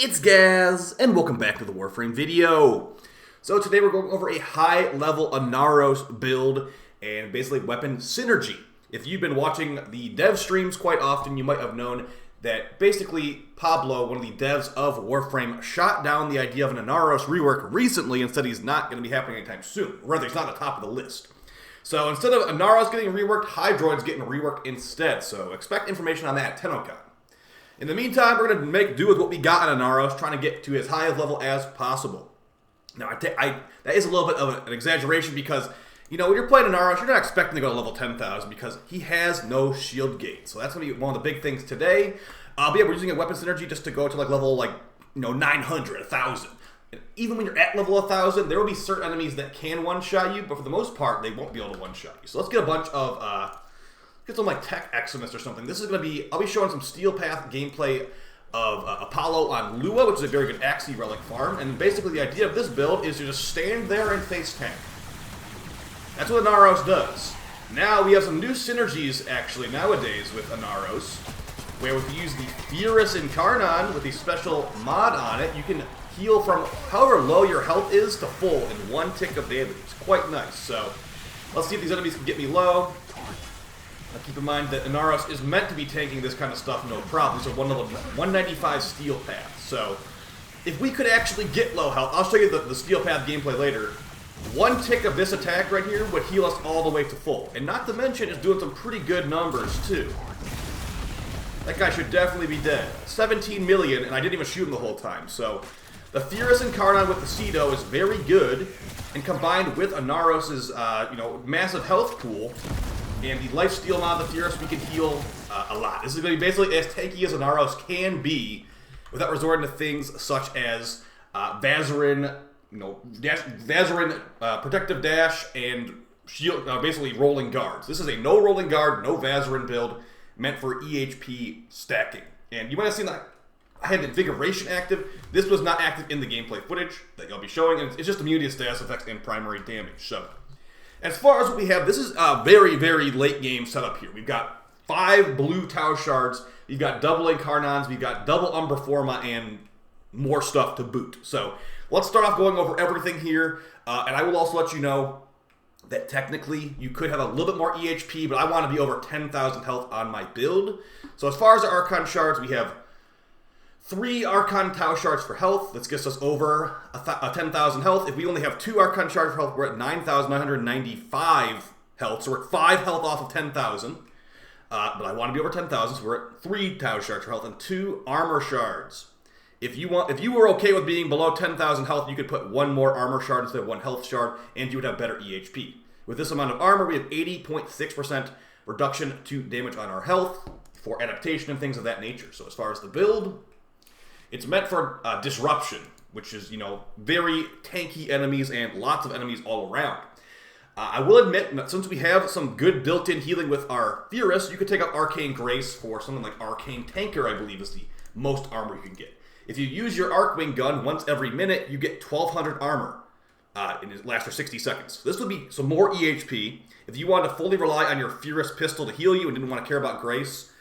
It's Gaz, and welcome back to the Warframe video. So today we're going over a high-level Inaros build and basically weapon synergy. If you've been watching the dev streams quite often, you might have known that basically Pablo, one of the devs of Warframe, shot down the idea of an Inaros rework recently and said he's not going to be happening anytime soon. Rather, he's not at the top of the list. So instead of Inaros getting reworked, Hydroid's getting reworked instead. So expect information on that at TennoCon. In the meantime, we're going to make do with what we got in Inaros, trying to get to as high a level as possible. Now, that is a little bit of an exaggeration because, you know, when you're playing Inaros, you're not expecting to go to level 10,000 because he has no shield gate. So that's going to be one of the big things today. But yeah, we're using a weapon synergy just to go to like level 900, 1,000. And even when you're at level 1,000, there will be certain enemies that can one-shot you, but for the most part, they won't be able to one-shot you. So let's get a bunch of get some like Tech Eximus or something. This is going to be, I'll be showing some Steel Path gameplay of Apollo on Lua, which is a very good Axii relic farm. And basically the idea of this build is to just stand there and face tank. That's what Inaros does. Now we have some new synergies actually nowadays with Inaros, where if you use the Furis Incarnon with the special mod on it, you can heal from however low your health is to full in one tick of damage. It's quite nice. So let's see if these enemies can get me low. Now keep in mind that Inaros is meant to be tanking this kind of stuff, no problem. These are 195 Steel Path. So if we could actually get low health, I'll show you the Steel Path gameplay later. One tick of this attack right here would heal us all the way to full. And not to mention, it's doing some pretty good numbers too. That guy should definitely be dead. 17 million, and I didn't even shoot him the whole time. So the Furis Incarnon with the Cedo is very good, and combined with Inaros' massive health pool, and the lifesteal mod of the Furis, we can heal a lot. This is going to be basically as tanky as Inaros can be without resorting to things such as Vazarin, Protective Dash, and shield, basically rolling guards. This is a no rolling guard, no Vazarin build meant for EHP stacking. And you might have seen that I had Invigoration active. This was not active in the gameplay footage that I'll be showing, and it's just immunity to status effects and primary damage. So as far as what we have, this is a very, very late game setup here. We've got 5 blue Tau Shards, we've got double Incarnons, we've got double Umbra Forma, and more stuff to boot. So let's start off going over everything here, and I will also let you know that technically you could have a little bit more EHP, but I want to be over 10,000 health on my build. So as far as the Archon Shards, we have 3 Archon Tau Shards for health. This gets us over 10,000 health. If we only have 2 Archon Shards for health, we're at 9,995 health. So we're at 5 health off of 10,000. But I want to be over 10,000, so we're at 3 Tau Shards for health and 2 Armor Shards. If you were okay with being below 10,000 health, you could put 1 more Armor Shard instead of 1 Health Shard, and you would have better EHP. With this amount of armor, we have 80.6% reduction to damage on our health for adaptation and things of that nature. So as far as the build, it's meant for disruption, which is, very tanky enemies and lots of enemies all around. I will admit, that since we have some good built-in healing with our Furis, you could take out Arcane Grace for something like Arcane Tanker, I believe, is the most armor you can get. If you use your Arcwing gun once every minute, you get 1,200 armor. And it lasts for 60 seconds. This would be some more EHP. If you wanted to fully rely on your Furis pistol to heal you and didn't want to care about Grace,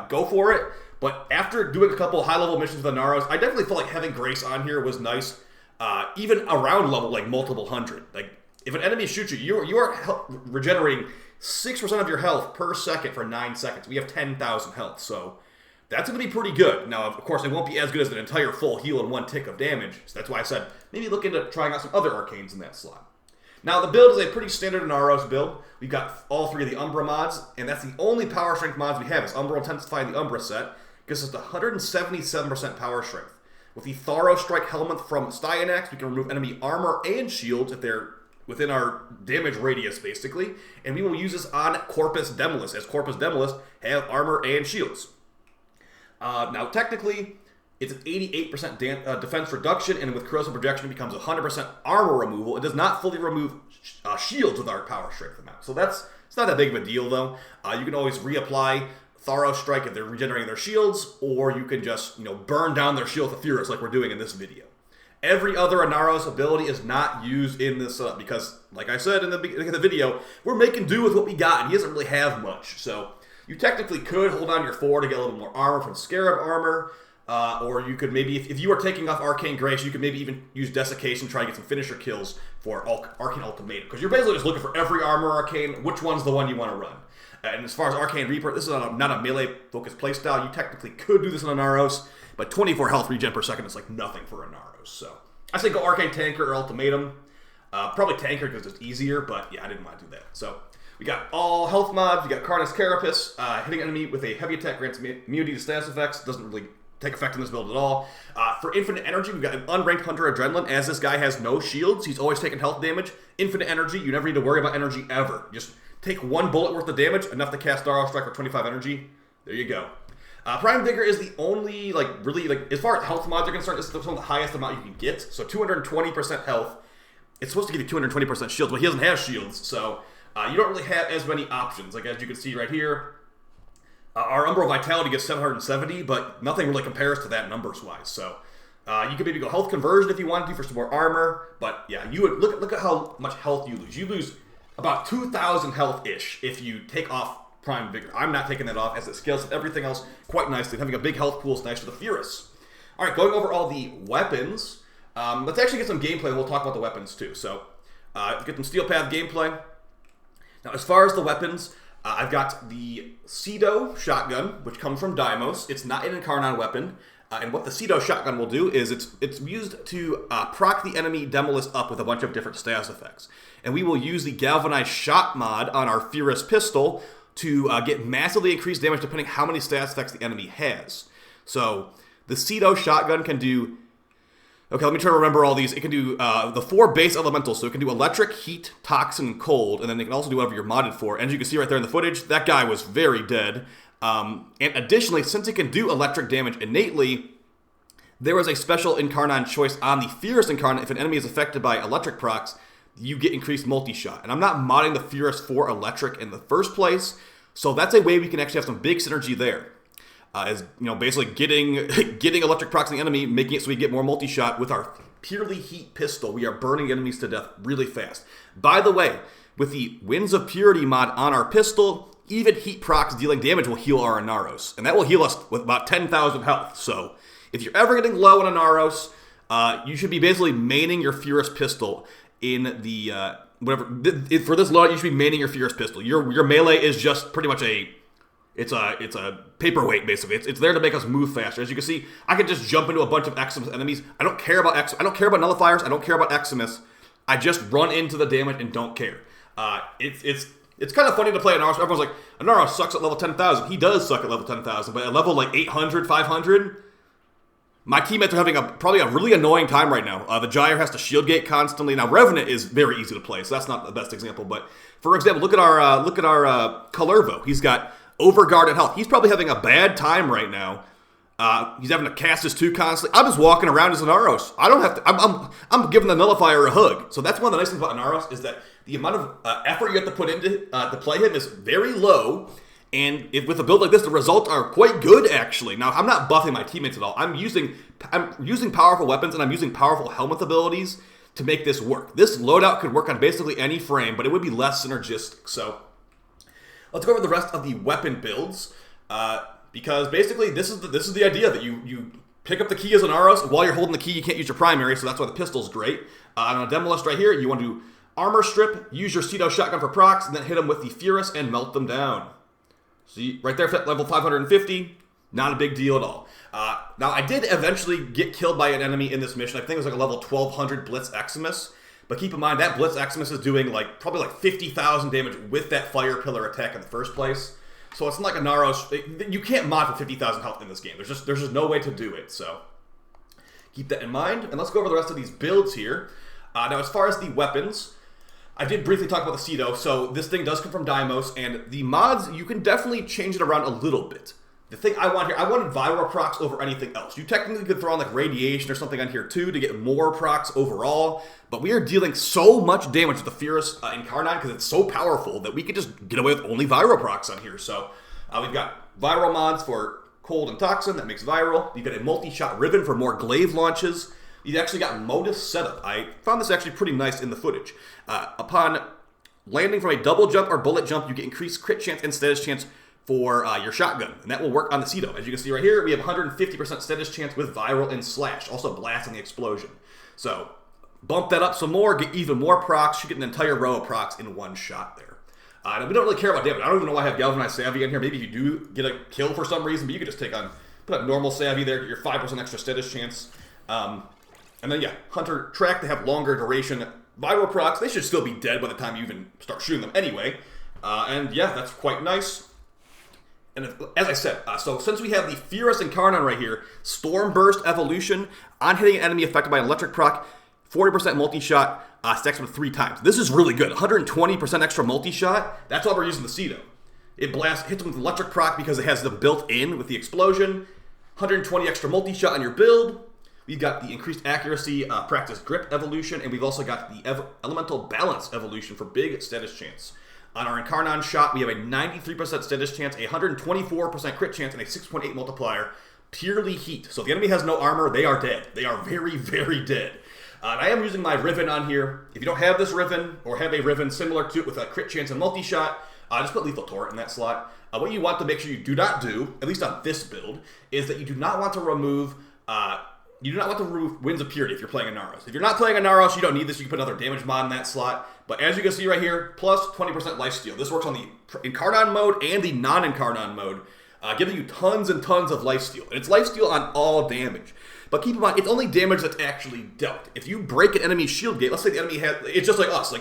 go for it. But after doing a couple high-level missions with Inaros, I definitely felt like having Grace on here was nice. Even around level, like multiple hundred. Like, if an enemy shoots you, you are regenerating 6% of your health per second for 9 seconds. We have 10,000 health, so that's going to be pretty good. Now, of course, it won't be as good as an entire full heal in 1 tick of damage. So that's why I said maybe look into trying out some other arcanes in that slot. Now, the build is a pretty standard Inaros build. We've got all 3 of the Umbra mods, and that's the only power strength mods we have. Is Umbra Intensify in the Umbra set. Gives us 177% power strength. With the Tharo Strike Helmet from Styanax, we can remove enemy armor and shields if they're within our damage radius, basically. And we will use this on Corpus Demolis, as Corpus Demolis have armor and shields. Now, technically, it's an 88% defense reduction, and with corrosive projection, it becomes 100% armor removal. It does not fully remove shields with our power strength amount. So it's not that big of a deal, though. You can always reapply Tharo Strike if they're regenerating their shields, or you can just, burn down their shield with Furis like we're doing in this video. Every other Inaros ability is not used in this setup because, like I said in the beginning of the video, we're making do with what we got, and he doesn't really have much. So you technically could hold on to your 4 to get a little more armor from Scarab Armor, Or you could maybe, if you are taking off Arcane Grace, you could maybe even use Desiccation, try to get some finisher kills for Arcane Ultimatum. Because you're basically just looking for every armor arcane, which one's the one you want to run. And as far as Arcane Reaper, this is not a melee-focused playstyle. You technically could do this in Inaros, but 24 health regen per second is like nothing for Inaros. So I say go Arcane Tanker or Ultimatum. Probably Tanker because it's easier, but yeah, I didn't want to do that. So we got all health mods. We got Carnus Carapace. Hitting enemy with a heavy attack grants immunity to status effects. Doesn't really take effect in this build at all. For infinite energy, we've got an unranked Hunter Adrenaline. As this guy has no shields, he's always taking health damage. Infinite energy, you never need to worry about energy ever. Just take one bullet worth of damage, enough to cast Darrow Strike for 25 energy. There you go. Prime Vigor is the only, really, as far as health mods are concerned, this is some of the highest amount you can get. So 220% health. It's supposed to give you 220% shields, but he doesn't have shields, so you don't really have as many options. Like, as you can see right here, our Umbral Vitality gets 770, but nothing really compares to that numbers-wise. So you could maybe go Health Conversion if you wanted to for some more armor, but yeah, you would look at how much health you lose. You lose about 2,000 health-ish if you take off Prime Vigor. I'm not taking that off, as it scales with everything else quite nicely. Having a big health pool is nice for the Furis. All right, going over all the weapons. Let's actually get some gameplay, and we'll talk about the weapons too. So, get some Steel Path gameplay. Now, as far as the weapons, I've got the Cedo shotgun, which comes from Deimos. It's not an Incarnon weapon, and what the Cedo shotgun will do is it's used to proc the enemy Demolist up with a bunch of different status effects. And we will use the Galvanized Shot mod on our Furis pistol to get massively increased damage depending how many status effects the enemy has. So, the Cedo shotgun can do... Okay, let me try to remember all these. It can do the 4 base elementals, so it can do electric, heat, toxin, cold, and then it can also do whatever you're modded for. And as you can see right there in the footage, that guy was very dead. And additionally, since it can do electric damage innately, there was a special Incarnon choice on the Furis Incarnon. If an enemy is affected by electric procs, you get increased multi-shot. And I'm not modding the Furis for electric in the first place, so that's a way we can actually have some big synergy there. Is, basically getting electric procs on the enemy, making it so we get more multi-shot. With our purely heat pistol, we are burning enemies to death really fast. By the way, with the Winds of Purity mod on our pistol, even heat procs dealing damage will heal our Inaros. And that will heal us with about 10,000 health. So, if you're ever getting low on Inaros, you should be basically maining your Furis pistol in the, for this loadout, you should be maining your Furis pistol. Your melee is just pretty much It's a paperweight, basically. It's there to make us move faster. As you can see, I can just jump into a bunch of Eximus enemies. I don't care about nullifiers. I don't care about Eximus. I just run into the damage and don't care. It's kind of funny to play Inaros. Everyone's like, Inaros sucks at level 10,000. He does suck at level 10,000, but at level like 800, 500, my teammates are having probably a really annoying time right now. The Gyre has to shield gate constantly. Now Revenant is very easy to play, so that's not the best example. But for example, look at our Kullervo. He's got overguarded health. He's probably having a bad time right now. He's having to cast his 2 constantly. I'm just walking around as Inaros. I don't have to. I'm giving the nullifier a hug. So that's one of the nice things about Inaros is that the amount of effort you have to put into to play him is very low. And with a build like this, the results are quite good, actually. Now, I'm not buffing my teammates at all. I'm using powerful weapons, and I'm using powerful helmet abilities to make this work. This loadout could work on basically any frame, but it would be less synergistic. So let's go over the rest of the weapon builds, because basically this is the idea that you pick up the key as an Inaros. While you're holding the key, you can't use your primary, so that's why the pistol's great. On a demo list right here, you want to armor strip, use your Cedo shotgun for procs, and then hit them with the Furis and melt them down. See, right there, level 550, not a big deal at all. Now, I did eventually get killed by an enemy in this mission. I think it was like a level 1200 Blitz Eximus. But keep in mind, that Blitz Eximus is doing probably 50,000 damage with that Fire Pillar attack in the first place. So it's not like a Inaros. You can't mod for 50,000 health in this game. There's just no way to do it. So keep that in mind. And let's go over the rest of these builds here. Now, as far as the weapons, I did briefly talk about the Cedo. So this thing does come from Deimos, and the mods, you can definitely change it around a little bit. The thing I want here, I wanted viral procs over anything else. You technically could throw on radiation or something on here too to get more procs overall, but we are dealing so much damage with the Furis Incarnon because it's so powerful that we could just get away with only viral procs on here. So we've got viral mods for cold and toxin that makes viral. You've got a multi-shot ribbon for more glaive launches. You've actually got modus setup. I found this actually pretty nice in the footage. Upon landing from a double jump or bullet jump, you get increased crit chance and status chance for your shotgun, and that will work on the Cedo. As you can see right here, we have 150% status chance with Viral and Slash, also Blast and the Explosion. So bump that up some more, get even more procs, you get an entire row of procs in one shot there. We don't really care about damage. I don't even know why I have Galvanized Savvy in here. Maybe you do get a kill for some reason, but you could just put a normal Savvy there, get your 5% extra status chance. And then yeah, Hunter Track, they have longer duration Viral procs. They should still be dead by the time you even start shooting them anyway. And yeah, that's quite nice. And as I said, so since we have the Furis Incarnon right here, Storm Burst Evolution, on hitting an enemy affected by an electric proc, 40% multi-shot, stacks with 3 times. This is really good. 120% extra multi-shot. That's why we're using the Cedo. It hits them with electric proc because it has them built in with the explosion. 120 extra multi-shot on your build. We've got the increased accuracy, practice grip evolution, and we've also got the elemental balance evolution for big status chance. On our Incarnon shot, we have a 93% status chance, a 124% crit chance, and a 6.8 multiplier, purely heat. So if the enemy has no armor, they are dead. They are very, very dead. And I am using my Riven on here. If you don't have this Riven, or have a Riven similar to it with a crit chance and multi-shot, just put Lethal Torrent in that slot. What you want to make sure you do not do, at least on this build, is that you do not want to remove Winds of Purity if you're playing Inaros. If you're not playing Inaros, you don't need this. You can put another damage mod in that slot. But as you can see right here, plus 20% lifesteal. This works on the Incarnon mode and the non-Incarnon mode, giving you tons and tons of lifesteal. And it's lifesteal on all damage. But keep in mind, it's only damage that's actually dealt. If you break an enemy's shield gate, let's say the enemy has, it's just like us. Like,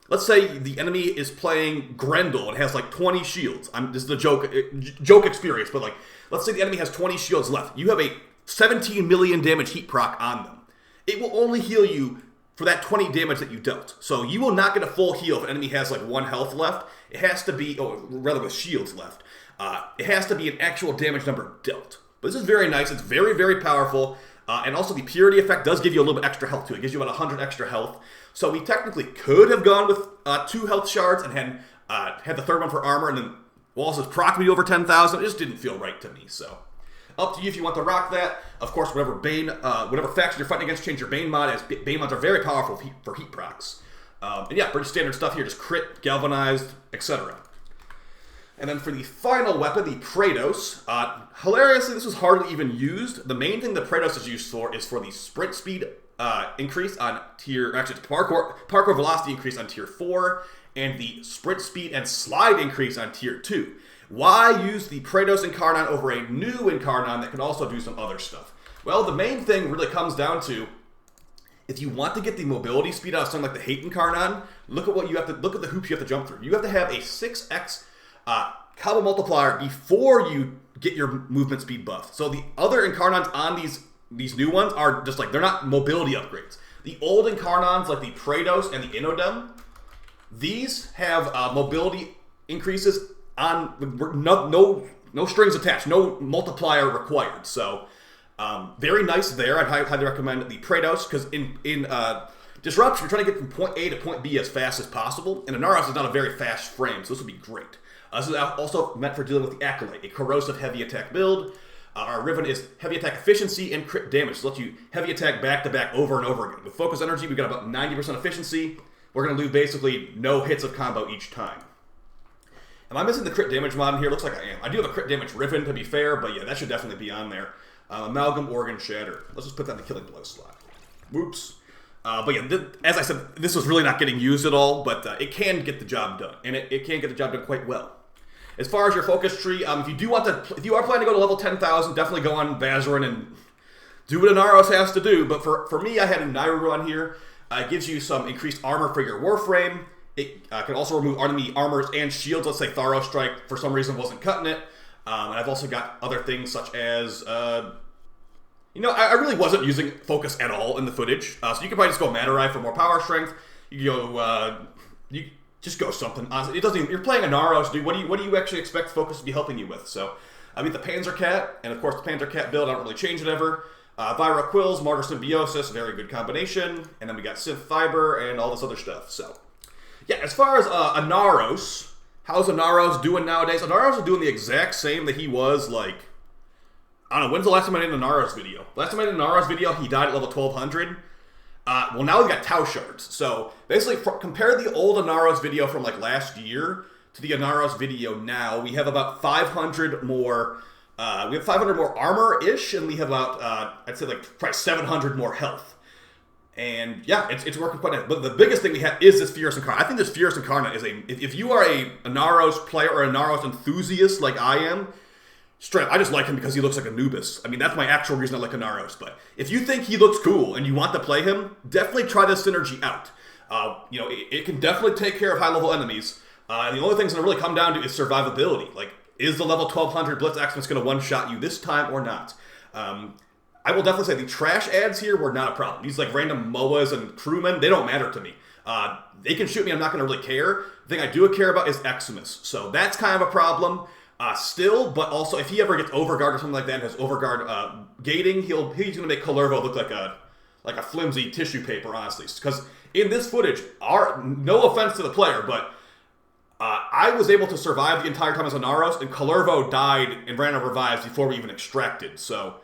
let's say the enemy is playing Grendel and has like 20 shields. This is a joke experience, but like, let's say the enemy has 20 shields left. You have a 17 million damage heat proc on them. It will only heal you for that 20 damage that you dealt. So you will not get a full heal if an enemy has like 1 health left. It has to be, or rather with shields left, it has to be an actual damage number dealt. But this is very nice. It's very, very powerful. And also the Purity effect does give you a little bit extra health too. It gives you about 100 extra health. So we technically could have gone with 2 health shards and had the third one for armor, and then Wallace's proc me over 10,000. It just didn't feel right to me, so. Up to you if you want to rock that. Of course, whatever faction you're fighting against, change your Bane mod, as Bane mods are very powerful for heat procs. And yeah, pretty standard stuff here, just crit, galvanized, etc. And then for the final weapon, the Praetos, hilariously, this was hardly even used. The main thing the Praetos is used for is for the sprint speed increase on tier, actually it's parkour velocity increase on tier 4, and the sprint speed and slide increase on tier 2. Why use the Praetos Incarnon over a new Incarnon that can also do some other stuff? Well, the main thing really comes down to, if you want to get the mobility speed out of something like the Hate Incarnon, look at the hoops you have to jump through. You have to have a 6x combo multiplier before you get your movement speed buff. So the other Incarnons on these new ones are just like, they're not mobility upgrades. The old Incarnons like the Praetos and the Inodem, these have mobility increases on no strings attached, no multiplier required. So very nice there. I'd highly recommend the Praetos, because in Disruption, you're trying to get from point A to point B as fast as possible, and Inaros is not a very fast frame, so this would be great. This is also meant for dealing with the Acolyte, a corrosive heavy attack build. Our Riven is heavy attack efficiency and crit damage, so it lets you heavy attack back to back over and over again. With Focus Energy, we've got about 90% efficiency. We're going to lose basically no hits of combo each time. Am I missing the crit damage mod in here? Looks like I am. I do have a crit damage Riven, to be fair, but yeah, that should definitely be on there. Amalgam, Organ, Shatter. Let's just put that in the Killing Blow slot. Whoops. But yeah, as I said, this was really not getting used at all, but it can get the job done, and it can get the job done quite well. As far as your focus tree, if you are planning to go to level 10,000, definitely go on Vazarin and do what Inaros has to do. But for me, I had a Nairu on here. It gives you some increased armor for your Warframe. It can also remove enemy armors and shields. Let's say Tharo Strike for some reason wasn't cutting it. And I've also got other things such as, I really wasn't using focus at all in the footage. So you can probably just go Matarai for more power strength. You go, just go something. Honestly, it doesn't even, you're playing Inaros, dude. What do you actually expect focus to be helping you with? So, the Panzer Cat, and of course the Panzer Cat build, I don't really change it ever. Vira Quills, Martyr Symbiosis, very good combination. And then we got Synth Fiber and all this other stuff. So, yeah, as far as Inaros, how's Inaros doing nowadays? Inaros is doing the exact same that he was, like, I don't know, when's the last time I did an Inaros video? Last time I did an Inaros video, he died at level 1200. Well, now we've got Tau Shards. So, basically, compare the old Inaros video from, like, last year to the Inaros video now. We have about 500 more. We have 500 more armor-ish, and we have about, I'd say, like, probably 700 more health. And, yeah, it's working quite nice. But the biggest thing we have is this Furis Incarnon. I think this Furis Incarnon is if you are a Inaros player or Inaros enthusiast like I am, straight up, I just like him because he looks like Anubis. I mean, that's my actual reason I like Inaros. But if you think he looks cool and you want to play him, definitely try this synergy out. You know, it can definitely take care of high-level enemies. And the only thing it's going to really come down to is survivability. Like, is the level 1200 Blitz Xmas going to one-shot you this time or not? I will definitely say the trash ads here were not a problem. These like random MOAs and crewmen, they don't matter to me. They can shoot me, I'm not going to really care. The thing I do care about is Xmas. So that's kind of a problem still, but also if he ever gets overguard or something like that and has overguard gating, he's going to make Kullervo look like a flimsy tissue paper, honestly. Because in this footage, no offense to the player, but I was able to survive the entire time as Inaros, and Kullervo died and ran out of revives before we even extracted. So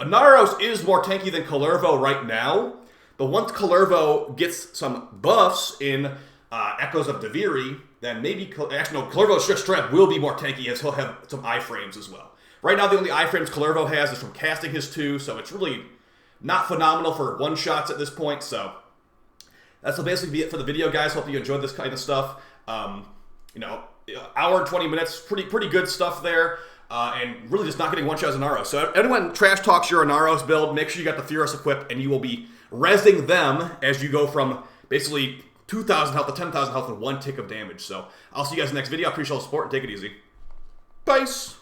Inaros is more tanky than Kullervo right now, but once Kullervo gets some buffs in Echoes of Deviri, then maybe, actually no, Kullervo's straight up will be more tanky as he'll have some iframes as well. Right now the only iframes Kullervo has is from casting his 2, so it's really not phenomenal for one-shots at this point, so that's will basically be it for the video, guys. Hope you enjoyed this kind of stuff. You know, hour and 20 minutes, pretty good stuff there. And really just not getting one-shots Inaros. So anyone trash talks your Inaros build, make sure you got the Furis equipped, and you will be rezzing them as you go from basically 2,000 health to 10,000 health in 1 tick of damage. So I'll see you guys in the next video. I appreciate all the support, and take it easy. Peace!